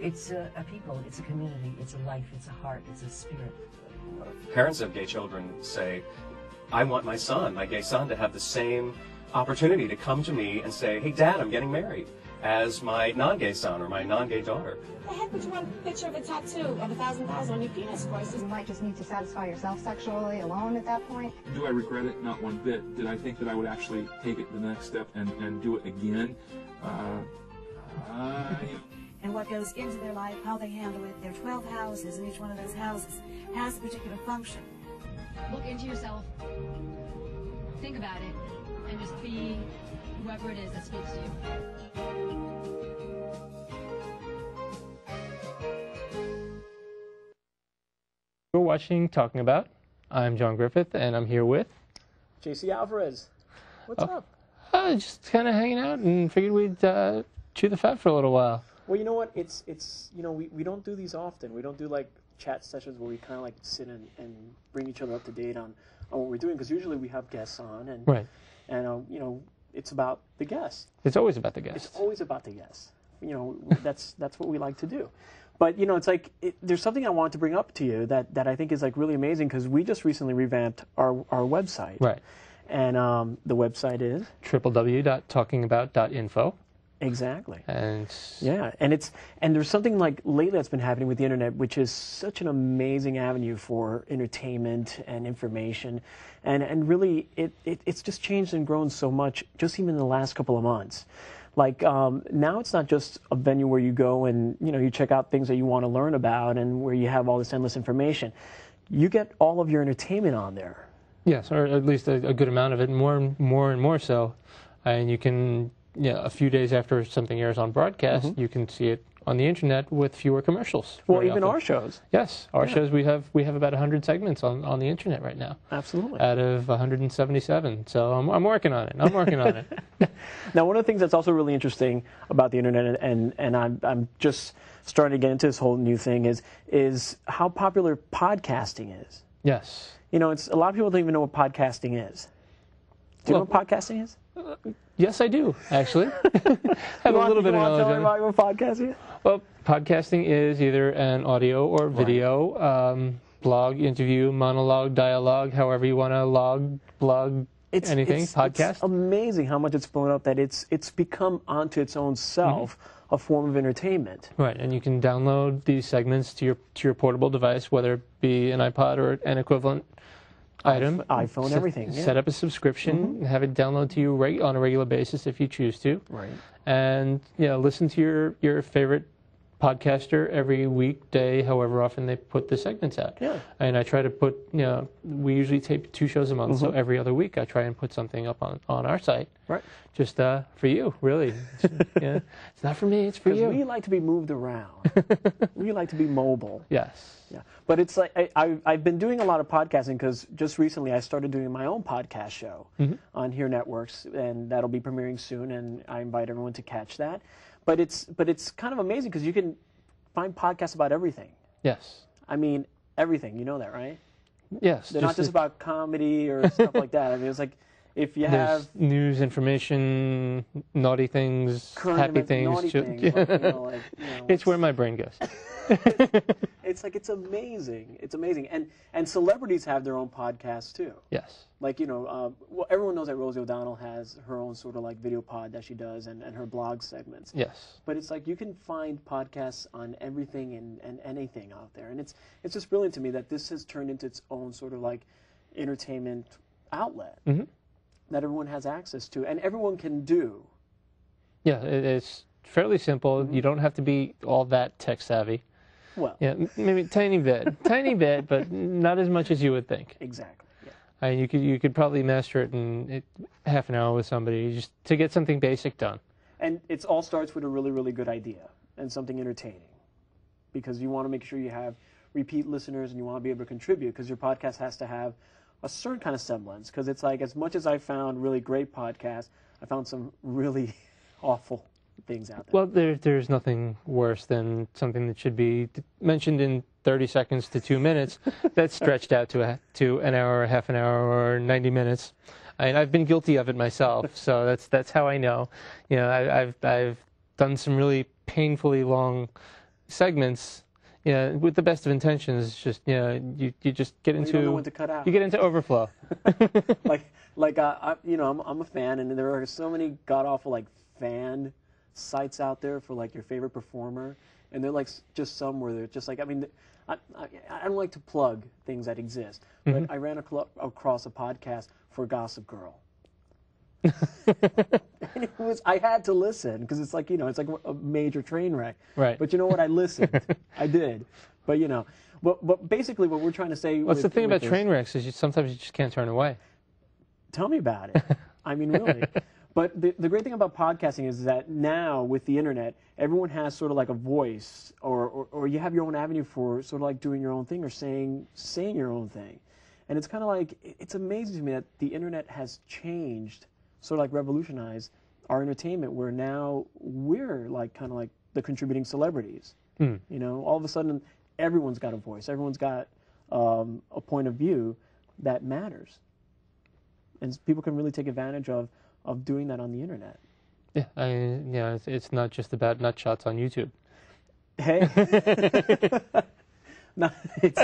It's a people, it's a community, it's a life, it's a heart, it's a spirit. Parents of gay children say, I want my son, my gay son, to have the same opportunity to come to me and say, hey, Dad, I'm getting married, as my non-gay son or my non-gay daughter. The heck would you want a picture of a tattoo of 1,000 balls on your penis for? You might just need to satisfy yourself sexually alone at that point. Do I regret it? Not one bit. Did I think that I would actually take it the next step and do it again? And what goes into their life, how they handle it. There are 12 houses, and each one of those houses has a particular function. Look into yourself, think about it, and just be whoever it is that speaks to you. We're watching Talking About. I'm Jon Griffith, and I'm here with JC Alvarez. What's up? Just kind of hanging out, and figured we'd chew the fat for a little while. Well, you know what? It's you know, we don't do these often. We don't do like chat sessions where we kind of like sit and bring each other up to date on what we're doing, because usually we have guests on, and right, and you know, it's about the guests. It's always about the guests. It's always about the guests. You know, that's what we like to do. But you know, it's like there's something I want to bring up to you that I think is like really amazing, because we just recently revamped our website. Right. And the website is www.talkingabout.info. Exactly. And yeah, and there's something like lately that's been happening with the internet, which is such an amazing avenue for entertainment and information, and really it's just changed and grown so much just even in the last couple of months. Like now it's not just a venue where you go and you check out things that you want to learn about and where you have all this endless information. You get all of your entertainment on there. Yes, or at least a good amount of it, more and more so, and you can. Yeah, a few days after something airs on broadcast, you can see it on the internet with fewer commercials. Well, even our shows. Yes, our shows, we have about 100 segments on the internet right now. Absolutely. Out of 177. So I'm working on it. I'm working on it. Now, one of the things that's also really interesting about the internet, and I'm just starting to get into this whole new thing, is how popular podcasting is. Yes. You know, a lot of people don't even know what podcasting is. Do you know what podcasting is? Yes, I do, actually. Have a little bit of knowledge. Tell everybody what podcasting is? Well, podcasting is either an audio or video, blog, interview, monologue, dialogue, however you want to blog, anything, podcast. It's amazing how much it's blown up that it's become onto its own self a form of entertainment. Right, and you can download these segments to your portable device, whether it be an iPod or an equivalent item, iPhone, everything. Set up a subscription, have it download to you on a regular basis if you choose to. Right. And listen to your favorite podcaster every weekday, however often they put the segments out. Yeah. And I try to put, we usually tape 2 shows a month, so every other week I try and put something up on our site. Right. Just for you, really. Yeah. It's not for me, it's for you. We like to be moved around. We like to be mobile. Yes. Yeah. But it's like I've been doing a lot of podcasting because just recently I started doing my own podcast show on Here Networks, and that'll be premiering soon, and I invite everyone to catch that. But it's kind of amazing because you can find podcasts about everything. Yes. I mean, everything. You know that, right? Yes. They're not just about comedy or stuff like that. I mean, it's like if you have news, information, naughty things, happy things. Naughty things like, it's where my brain goes. It's like it's amazing. It's amazing, and celebrities have their own podcasts too. Yes. Like well, everyone knows that Rosie O'Donnell has her own sort of like video pod that she does, and her blog segments. Yes. But it's like you can find podcasts on everything and anything out there, and it's just brilliant to me that this has turned into its own sort of like entertainment outlet that everyone has access to, and everyone can do. Yeah, it's fairly simple. You don't have to be all that tech savvy. Well, yeah, maybe tiny bit, but not as much as you would think. Exactly. Yeah. And you could probably master it in half an hour with somebody just to get something basic done. And it all starts with a really, really good idea and something entertaining, because you want to make sure you have repeat listeners and you want to be able to contribute, because your podcast has to have a certain kind of semblance. Because it's like, as much as I found really great podcasts, I found some really awful things out there. Well, there's nothing worse than something that should be mentioned in 30 seconds to 2 minutes that's stretched out to an hour, half an hour, or 90 minutes. I've been guilty of it myself, so that's how I know. I've done some really painfully long segments, yeah, with the best of intentions, it's just you just get into you don't know when to cut out. You get into overflow. I'm a fan, and there are so many god awful like fan sites out there for like your favorite performer, and they're like just some where they're just like, I mean, I don't like to plug things that exist, but I ran across a podcast for Gossip Girl. And I had to listen because it's like, it's like a major train wreck. Right. But you know what? I listened. I did. But but basically what we're trying to say. What's the thing about train wrecks is sometimes you just can't turn away. Tell me about it. I mean, really. But the great thing about podcasting is that now with the internet, everyone has sort of like a voice, or you have your own avenue for sort of like doing your own thing or saying your own thing. And it's kind of like, it's amazing to me that the internet has changed, sort of like revolutionized our entertainment, where now we're like kind of like the contributing celebrities. All of a sudden everyone's got a voice, everyone's got a point of view that matters, and people can really take advantage of doing that on the internet. Yeah, it's not just about nut shots on YouTube. Hey, no, it's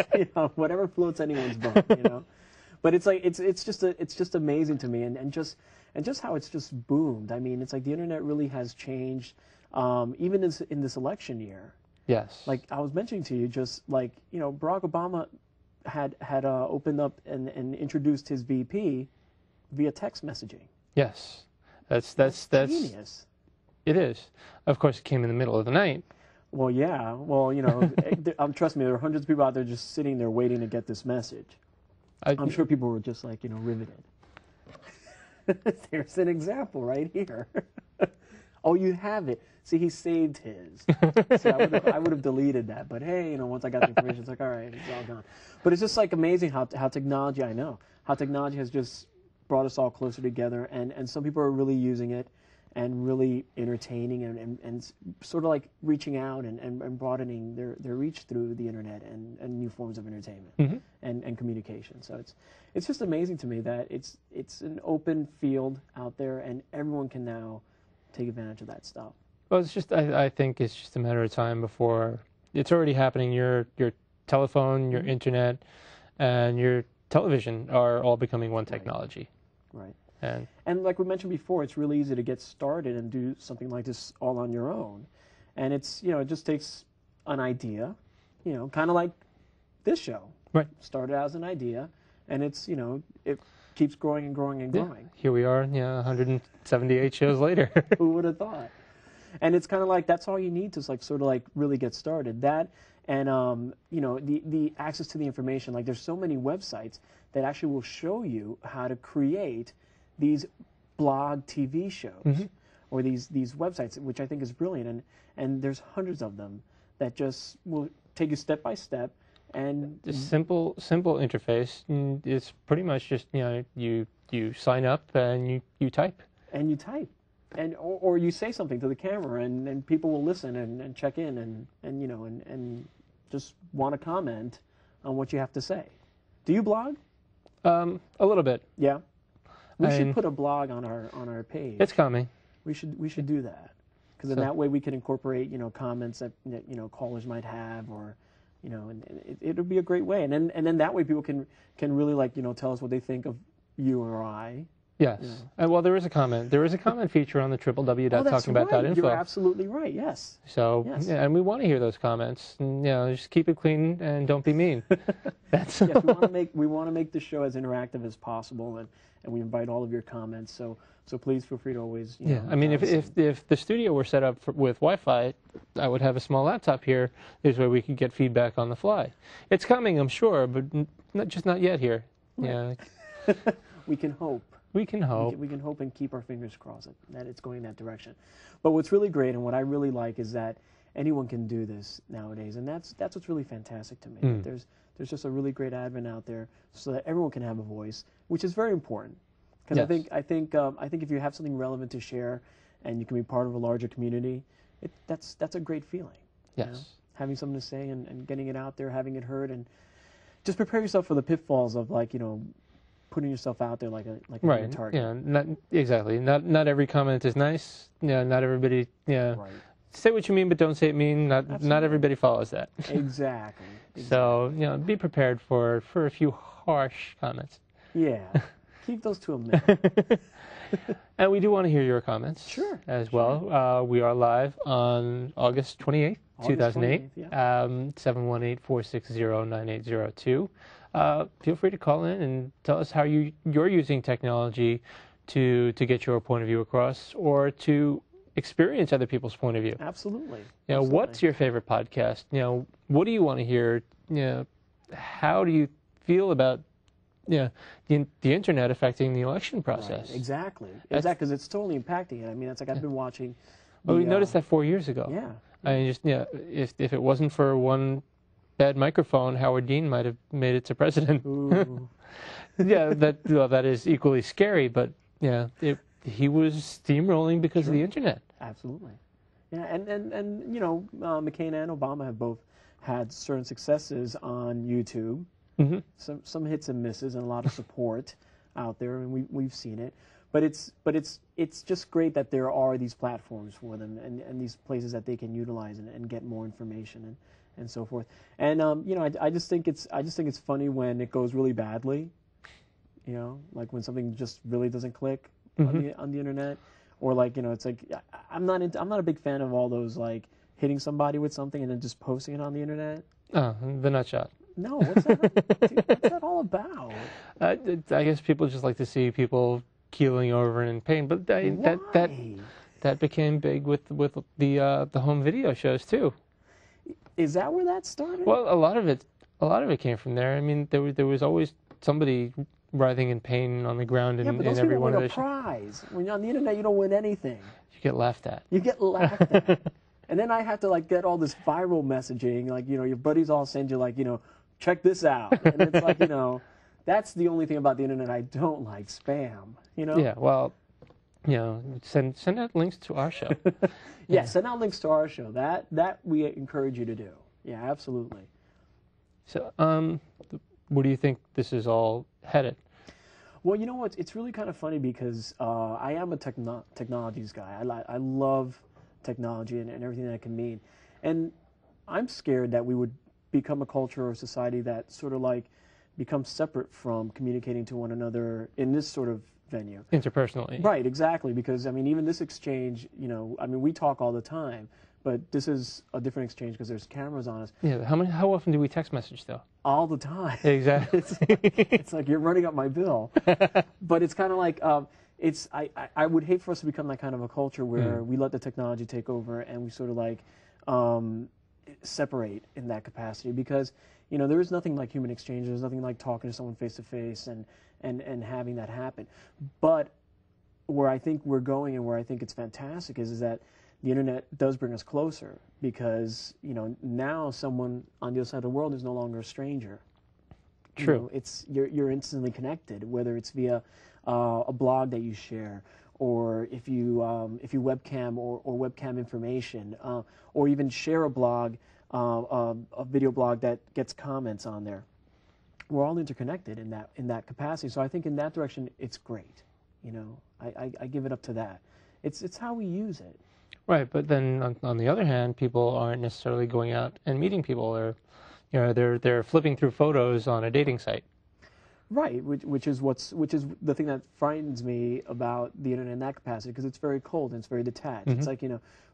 whatever floats anyone's boat, But it's like it's just amazing to me, and just how it's just boomed. I mean, it's like the internet really has changed, even in this election year. Yes. Like I was mentioning to you, just like Barack Obama had opened up and introduced his VP via text messaging. Yes, that's genius. It is. Of course, it came in the middle of the night. Well, yeah. Well, trust me, there are hundreds of people out there just sitting there waiting to get this message. I'm sure people were just like, riveted. There's an example right here. Oh, you have it. See, he saved his. See, I would have deleted that. But hey, once I got the information, it's like, all right, it's all gone. But it's just like amazing how technology, how technology has just brought us all closer together, and some people are really using it and really entertaining and sort of like reaching out and broadening their reach through the internet and new forms of entertainment and communication. So it's just amazing to me that it's an open field out there, and everyone can now take advantage of that stuff. Well, it's just I think it's just a matter of time before it's already happening. Your telephone, your internet, and your television are all becoming one technology. Right. And like we mentioned before, it's really easy to get started and do something like this all on your own. And it's, it just takes an idea, kind of like this show. Right. Started out as an idea, and it's, it keeps growing and growing and growing. Yeah. Here we are, 178 shows later. Who would have thought? And it's kind of like, that's all you need to like sort of like really get started. That and, the access to the information. Like there's so many websites that actually will show you how to create these blog TV shows or these websites, which I think is brilliant. And there's hundreds of them that just will take you step by step. And the simple interface. It's pretty much just, you sign up and you type. And you type. Or you say something to the camera, and people will listen and check in and just want to comment on what you have to say. Do you blog? A little bit. Yeah. We should put a blog on our page. It's coming. We should do that, because in that way we can incorporate comments that callers might have, or and it'll be a great way. And then that way people can really like tell us what they think of you or I. Yes. Well, there is a comment. There is a comment feature on the www.talkingabout.info. You're absolutely right. Yes. So, yes. Yeah, and we want to hear those comments. And, just keep it clean and don't be mean. That's yes, we want to make the show as interactive as possible, and we invite all of your comments. So please feel free to always. I mean, if the studio were set up with Wi-Fi, I would have a small laptop here. This way we could get feedback on the fly. It's coming, I'm sure, but not yet here. Right. Yeah. We can hope. We can hope. We can hope and keep our fingers crossed that it's going that direction. But what's really great and what I really like is that anyone can do this nowadays, and that's what's really fantastic to me. There's just a really great advent out there, so that everyone can have a voice, which is very important. Because yes. I think if you have something relevant to share, and you can be part of a larger community, that's a great feeling. Yes. Having something to say and getting it out there, having it heard, and just prepare yourself for the pitfalls of putting yourself out there like a right. target. Yeah, exactly. Not every comment is nice. Not everybody. Right. say what you mean, but don't say it mean. Not everybody follows that. Exactly. So, be prepared for a few harsh comments. Yeah. Keep those to a minute. And we do want to hear your comments. Sure. As well. We are live on August 28th, 2008. 718-460-9802. Feel free to call in and tell us how you're using technology to get your point of view across, or to experience other people's point of view. Absolutely. What's your favorite podcast? What do you want to hear? How do you feel about the internet affecting the election process? Right. Exactly, because it's totally impacting it. I mean, it's like I've been watching. Well, we noticed that 4 years ago. Yeah. I mean, if it wasn't for one bad microphone, Howard Dean might have made it to president. Ooh. That is equally scary, but he was steamrolling because of the internet. Absolutely. Yeah, and McCain and Obama have both had certain successes on YouTube. Mm-hmm. Some hits and misses, and a lot of support out there, and we've seen it. But it's just great that there are these platforms for them, and these places that they can utilize and get more information and so forth. And I just think it's funny when it goes really badly. Like when something just really doesn't click on the internet, or it's like I'm not a big fan of all those like hitting somebody with something and then just posting it on the internet. Oh, the nutshot. No, what's that all about? I guess people just like to see people keeling over in pain, but that became big with the home video shows too. Is that where that started? Well, a lot of it came from there. I mean, there was always somebody writhing in pain on the ground in every one of those. Yeah, but those people win a prize. When you're on the internet, you don't win anything. You get laughed at. You get laughed at. And then I have to get all this viral messaging, your buddies all send you check this out. And it's like, that's the only thing about the internet I don't like, spam, Yeah, well, send out links to our show. Yeah, send out links to our show. That we encourage you to do. Yeah, absolutely. So, where do you think this is all headed? Well, you know what? It's really kind of funny because I am a technologies guy. I love technology and everything that it can mean. And I'm scared that we would become a culture or society that sort of becomes separate from communicating to one another in this sort of venue. Interpersonally. Right, exactly. Because, even this exchange, we talk all the time, but this is a different exchange because there's cameras on us. Yeah, how often do we text message, though? All the time. Exactly. It's like you're running up my bill. But it's kind of like, I would hate for us to become that kind of a culture where we let the technology take over and we sort of separate in that capacity, because there is nothing like human exchange. There's nothing like talking to someone face to face and having that happen. But where I think we're going and where I think it's fantastic is that the internet does bring us closer, because now someone on the other side of the world is no longer a stranger. True. You're instantly connected, whether it's via a blog that you share, or if you webcam or webcam information, or even share a blog, a video blog that gets comments on there. We're all interconnected in that capacity. So I think in that direction, it's great. I give it up to that. It's how we use it. Right, but then on the other hand, people aren't necessarily going out and meeting people. They're flipping through photos on a dating site. Right, which is the thing that frightens me about the internet in that capacity, because it's very cold and it's very detached. Mm-hmm. It's like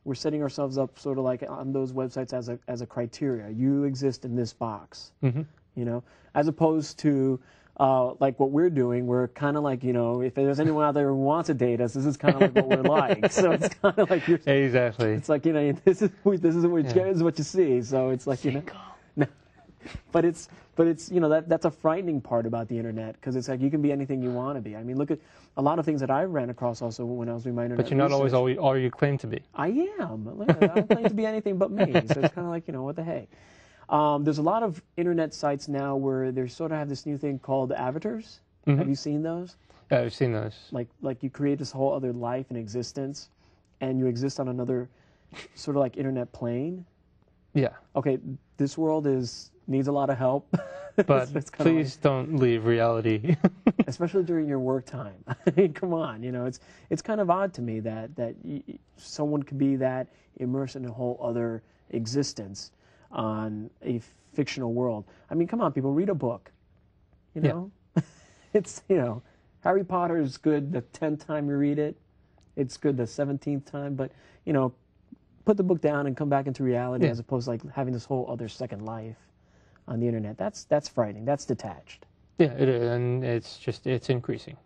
we're setting ourselves up sort of like on those websites as a criteria. You exist in this box, as opposed to like what we're doing. We're kind of like if there's anyone out there who wants to date us, this is kind of like what we're like. So it's kind of like exactly. It's like this is what you see. So it's like But it's that's a frightening part about the internet, because it's like you can be anything you want to be. I mean, look at a lot of things that I ran across also when I was doing my internet. But you're not always all you claim to be. I am. I don't claim to be anything but me. So it's kind of like what the hey. There's a lot of internet sites now where they sort of have this new thing called avatars. Mm-hmm. Have you seen those? Yeah, I've seen those. Like you create this whole other life and existence, and you exist on another sort of like internet plane. Yeah. Okay, this world is needs a lot of help. But please don't leave reality. Especially during your work time. I mean, come on, you know, it's kind of odd to me that someone could be that immersed in a whole other existence on a fictional world. I mean, come on, people, read a book. You know, it's, you know, Harry Potter is good the 10th time you read it. It's good the 17th time, but, you know, put the book down and come back into reality as opposed to like having this whole other second life on the internet. That's frightening. That's detached. Yeah, it is, and it's increasing.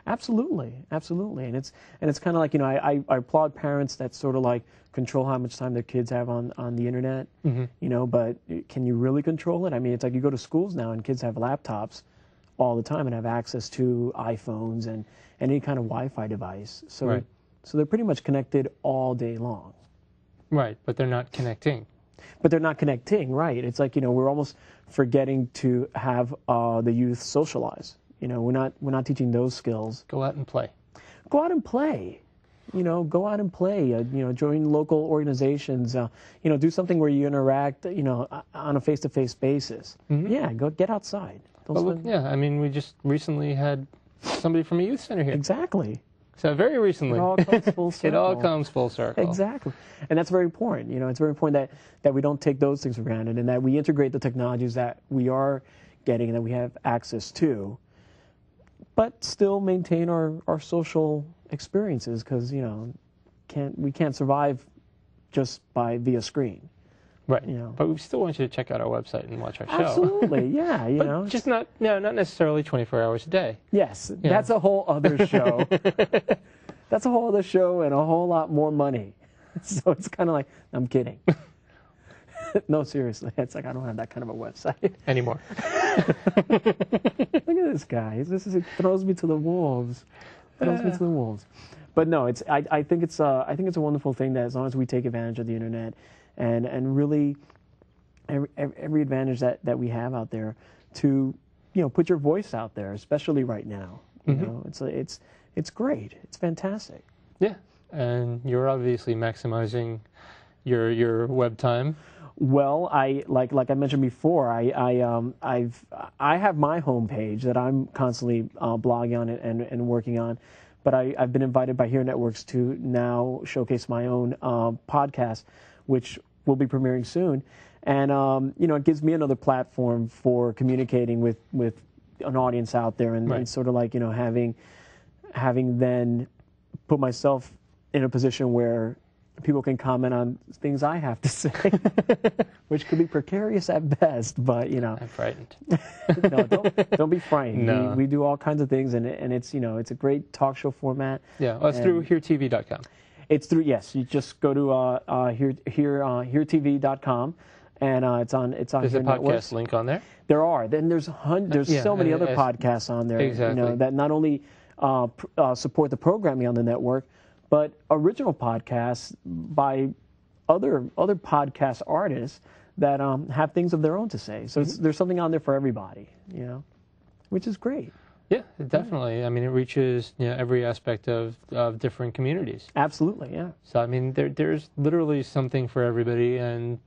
Absolutely, absolutely, and it's kind of like, you know, I applaud parents that sort of like control how much time their kids have on the internet. You know, but can you really control it? I mean, it's like you go to schools now and kids have laptops all the time and have access to iPhones and any kind of Wi-Fi device. So so they're pretty much connected all day long. Right, but they're not connecting. But they're not connecting, right? It's like, you know, we're almost forgetting to have the youth socialize. You know, we're not teaching those skills. Go out and play. Go out and play. You know, go out and play. You know, join local organizations. You know, do something where you interact. You know, on a face-to-face basis. Yeah, go get outside. Yeah, I mean, we just recently had somebody from a youth center here. Exactly. So very recently. It all comes full circle. It all comes full circle. Exactly. And that's very important. You know, it's very important that we don't take those things for granted and that we integrate the technologies that we are getting and that we have access to, but still maintain our social experiences because, you know, we can't survive just via screen. Right. You know. But we still want you to check out our website and watch our show. Absolutely. Yeah. You know. Just not necessarily 24 hours a day. Yes. That's a whole other show. That's a whole other show and a whole lot more money. So it's kind of like, I'm kidding. No, seriously. It's like I don't have that kind of a website anymore. Look at this guy. It throws me to the wolves. But no, I think it's a wonderful thing that as long as we take advantage of the internet and really every advantage that we have out there to, you know, put your voice out there, especially right now. You know, it's great. It's fantastic. Yeah, and you're obviously maximizing your web time. Well, like I mentioned before, I have my homepage that I'm constantly blogging on and working on, but I've been invited by Here Networks to now showcase my own podcast, which will be premiering soon, and you know, it gives me another platform for communicating with an audience out there, and sort of like, you know, having then put myself in a position where people can comment on things I have to say, which could be precarious at best, but, you know. I'm frightened. No, don't be frightened. No. We do all kinds of things, and it's, you know, it's a great talk show format. Yeah, well, it's through HereTV.com. It's through, yes. You just go to HereTV.com, and it's on. There's Here a podcast Networks. link on there. There are. Then there's so many other podcasts on there. Exactly. You know, that not only support the programming on the network, but original podcasts by other podcast artists that have things of their own to say. So there's something on there for everybody, you know, which is great. Yeah, definitely. I mean, it reaches, you know, every aspect of different communities. Absolutely, yeah. So I mean, there's literally something for everybody, and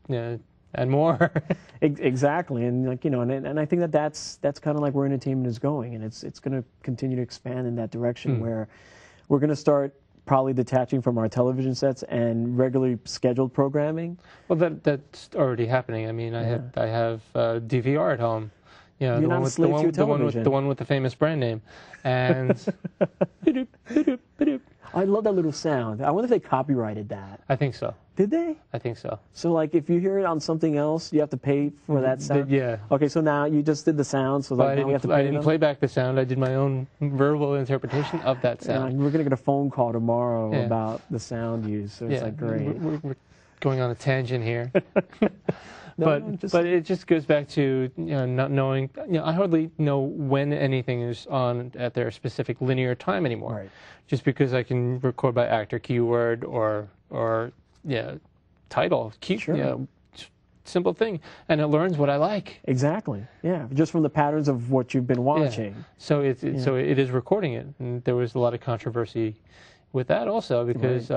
and more. Exactly, and like, you know, and I think that's kind of like where entertainment is going, and it's going to continue to expand in that direction where we're going to start probably detaching from our television sets and regularly scheduled programming. Well, that's already happening. I mean, I have DVR at home. You know, You're not a slave to your television. The one with the famous brand name, and I love that little sound. I wonder if they copyrighted that. I think so. Did they? I think so. So, like, if you hear it on something else, you have to pay for that sound? Yeah. Okay, so now you just did the sound, so like, now we have to pay I didn't play back the sound. I did my own verbal interpretation of that sound. We're going to get a phone call tomorrow about the sound use, so it's like great. We're going on a tangent here. But it just goes back to, you know, not knowing. You know, I hardly know when anything is on at their specific linear time anymore. Right. Just because I can record by actor keyword or title. Sure. You know, simple thing, and it learns what I like. Exactly. Yeah, just from the patterns of what you've been watching. Yeah. So so it is recording it, and there was a lot of controversy with that also because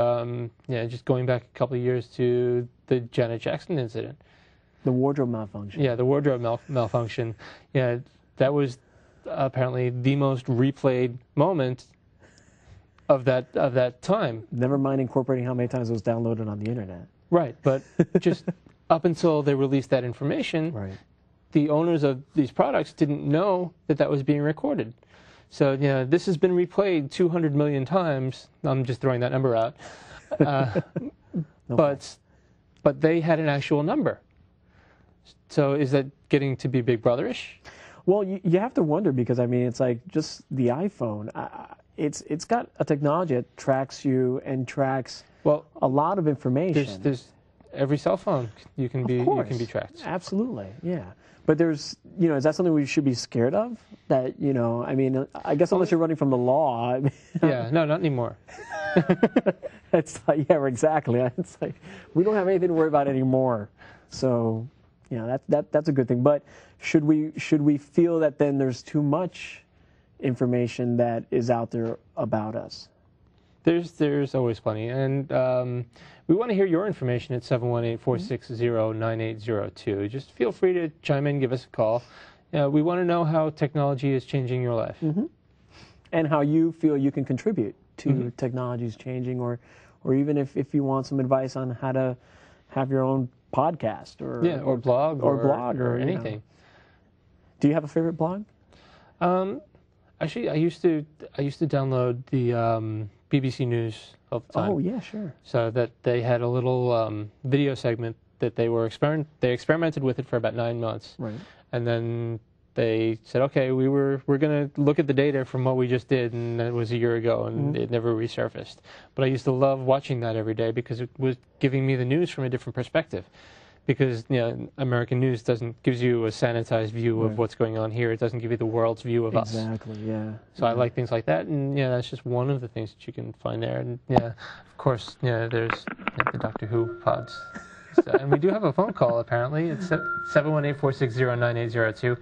just going back a couple of years to the Janet Jackson incident. The wardrobe malfunction. Yeah, the wardrobe malfunction. Yeah, that was apparently the most replayed moment of that time. Never mind incorporating how many times it was downloaded on the internet. Right, but just up until they released that information, Right. the owners of these products didn't know that that was being recorded. So, yeah, this has been replayed 200 million times. I'm just throwing that number out. But they had an actual number. So is that getting to be Big Brother-ish? Well, you have to wonder, because I mean, it's like just the iPhone. It's got a technology that tracks you and tracks a lot of information. There's every cell phone you can be tracked. Absolutely, yeah. But there's, is that something we should be scared of? That, I mean, I guess unless you're running from the law. Yeah, no, not anymore. It's like, yeah, exactly. It's like we don't have anything to worry about anymore. So, that's a good thing. But should we feel that then there's too much information that is out there about us? There's always plenty, and we want to hear your information at 718-460-9802. Just feel free to chime in, give us a call. We want to know how technology is changing your life. Mm-hmm. And how you feel you can contribute to technology's changing, or even if you want some advice on how to have your own podcast or blog or anything. Do you have a favorite blog? Actually, I used to download the BBC News all the time. Oh yeah, sure. So that they had a little video segment that they experimented with it for about 9 months. Right. And then they said, okay, we're going to look at the data from what we just did, and that was a year ago, and it never resurfaced. But I used to love watching that every day because it was giving me the news from a different perspective. Because American news gives you a sanitized view of what's going on here. It doesn't give you the world's view of us. Exactly, yeah. So I like things like that, and that's just one of the things that you can find there. And of course, there's the Doctor Who pods. So, and we do have a phone call apparently. It's 718-460-9802.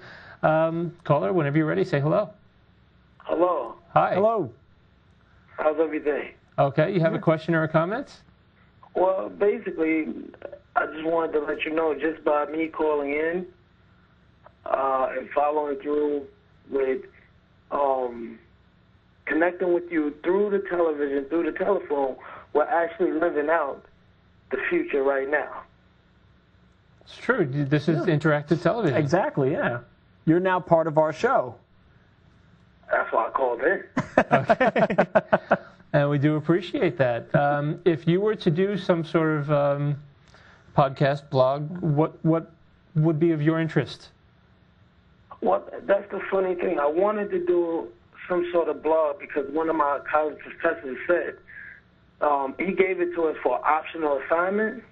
Caller, whenever you're ready, say hello. Hello. Hi. Hello. How's everything? Okay, you have a question or a comment? Well, basically, I just wanted to let you know, just by me calling in and following through with connecting with you through the television, through the telephone, we're actually living out the future right now. It's true. This is interactive television. Exactly, yeah. You're now part of our show. That's why I called in. Okay. And we do appreciate that. If you were to do some sort of podcast, blog, what would be of your interest? Well, that's the funny thing. I wanted to do some sort of blog because one of my college professors said he gave it to us for optional assignment.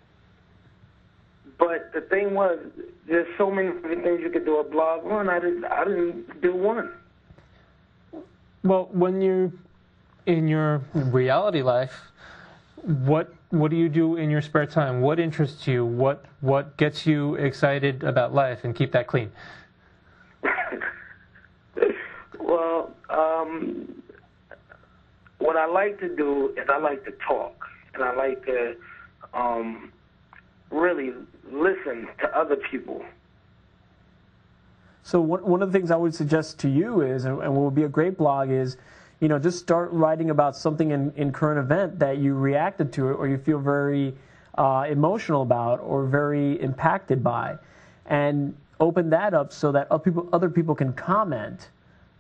But the thing was, there's so many different things you could do a blog on. I didn't do one. Well, when you're in your reality life, what do you do in your spare time? What interests you? What gets you excited about life and keep that clean? Well, what I like to do is I like to talk, and I like to really listen to other people. So one of the things I would suggest to you is, and what would be a great blog is, just start writing about something in current event that you reacted to or you feel very emotional about or very impacted by, and open that up so that other people can comment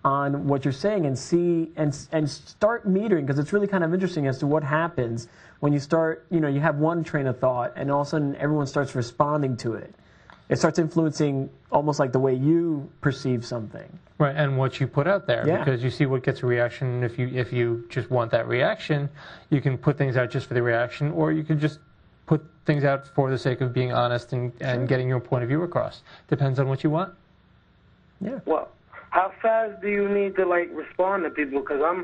on what you're saying and see and start metering, because it's really kind of interesting as to what happens when you start, you have one train of thought and all of a sudden everyone starts responding to it. It starts influencing almost like the way you perceive something. Right, and what you put out there, Yeah. because you see what gets a reaction. If you just want that reaction, you can put things out just for the reaction, or you can just put things out for the sake of being honest and getting your point of view across. Depends on what you want. Yeah. Well, how fast do you need to respond to people? Because I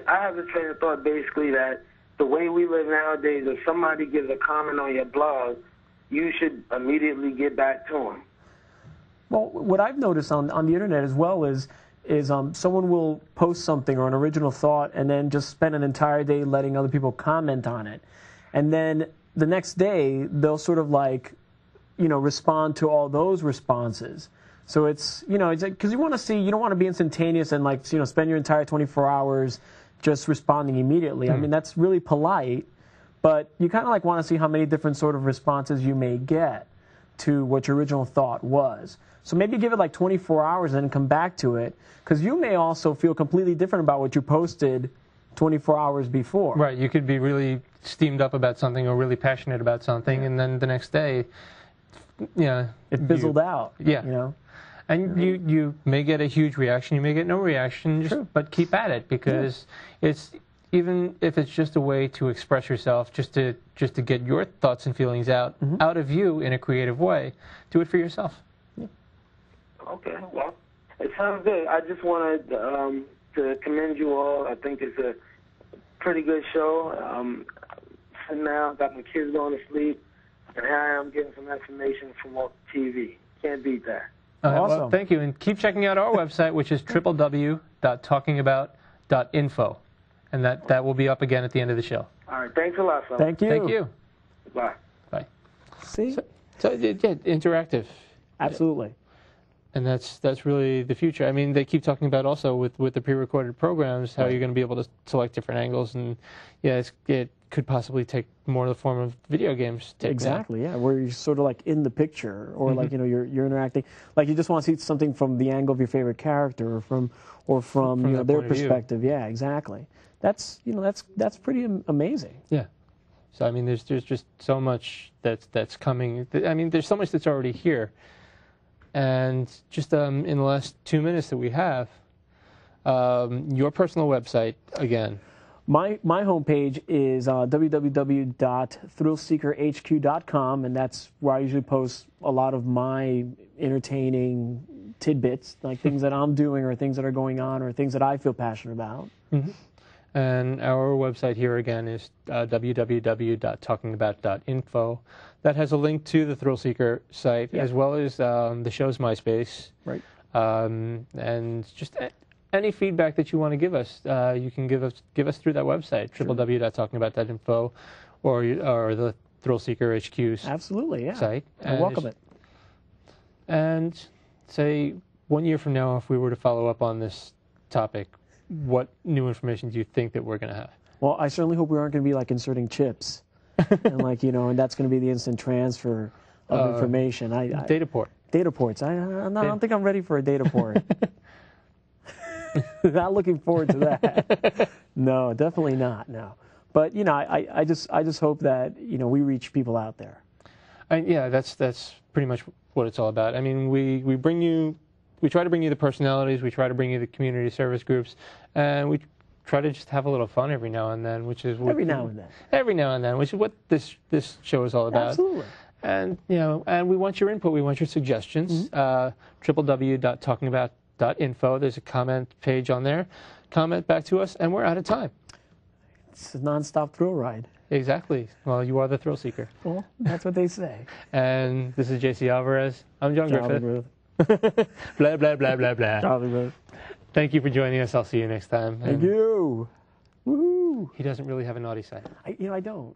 have a train of thought basically that the way we live nowadays, if somebody gives a comment on your blog, you should immediately get back to them. Well, what I've noticed on the internet as well is someone will post something or an original thought and then just spend an entire day letting other people comment on it. And then the next day, they'll sort of respond to all those responses. So it's, it's because you want to see, you don't want to be instantaneous and spend your entire 24 hours just responding immediately. I mean, that's really polite, but you kind of want to see how many different sort of responses you may get to what your original thought was. So maybe give it 24 hours and then come back to it, because you may also feel completely different about what you posted 24 hours before. Right, you could be really steamed up about something or really passionate about something, and then the next day, it fizzled out. Yeah. And you may get a huge reaction, you may get no reaction, but keep at it, because it's, even if it's just a way to express yourself, just to get your thoughts and feelings out of you in a creative way, do it for yourself. Okay, well, it sounds good. I just wanted to commend you all. I think it's a pretty good show. Sitting now, got my kids going to sleep, and here I am getting some information from off TV. Can't beat that. Awesome. Well, thank you, and keep checking out our website, which is www.talkingabout.info, and that will be up again at the end of the show. All right, thanks a lot, fellas. Thank you. Thank you. Bye. Bye. See? So interactive. Absolutely. And that's really the future. I mean, they keep talking about also with the pre-recorded programs how you're going to be able to select different angles, and it could possibly take more of the form of video games. Exactly, yeah, where you're sort of in the picture, or you're interacting, you just want to see something from the angle of your favorite character, or from their perspective. Yeah, exactly. That's that's pretty amazing. Yeah. So I mean, there's just so much that's coming. I mean, there's so much that's already here. And just in the last 2 minutes that we have, your personal website again. My homepage is www.thrillseekerhq.com, and that's where I usually post a lot of my entertaining tidbits, things that I'm doing or things that are going on or things that I feel passionate about. And our website here again is www.talkingabout.info. That has a link to the Thrill Seeker site, as well as the show's MySpace. Right. And just any feedback that you want to give us, you can give us through that website, www.talkingabout.info, or the Thrill Seeker HQ's site. I welcome it. And say 1 year from now, if we were to follow up on this topic, what new information do you think that we're going to have? Well, I certainly hope we aren't going to be inserting chips, and and that's going to be the instant transfer of information. Data port. Data ports. I don't think I'm ready for a data port. Not looking forward to that. No, definitely not. No, but I just hope that we reach people out there. That's pretty much what it's all about. I mean, we try to bring you the personalities, we try to bring you the community service groups, and we try to just have a little fun every now and then, which is what every now and then, which is what this show is all about. Absolutely. And and we want your input, we want your suggestions. www.talkingabout.info. There's a comment page on there. Comment back to us, and we're out of time. It's a non-stop thrill ride. Exactly. Well, you are the thrill seeker. Well, that's what they say. And this is J.C. Alvarez. I'm Jon Griffith. Blah, blah, blah, blah, blah. Thank you for joining us. I'll see you next time. Thank you. Woohoo. He doesn't really have a naughty side. I don't.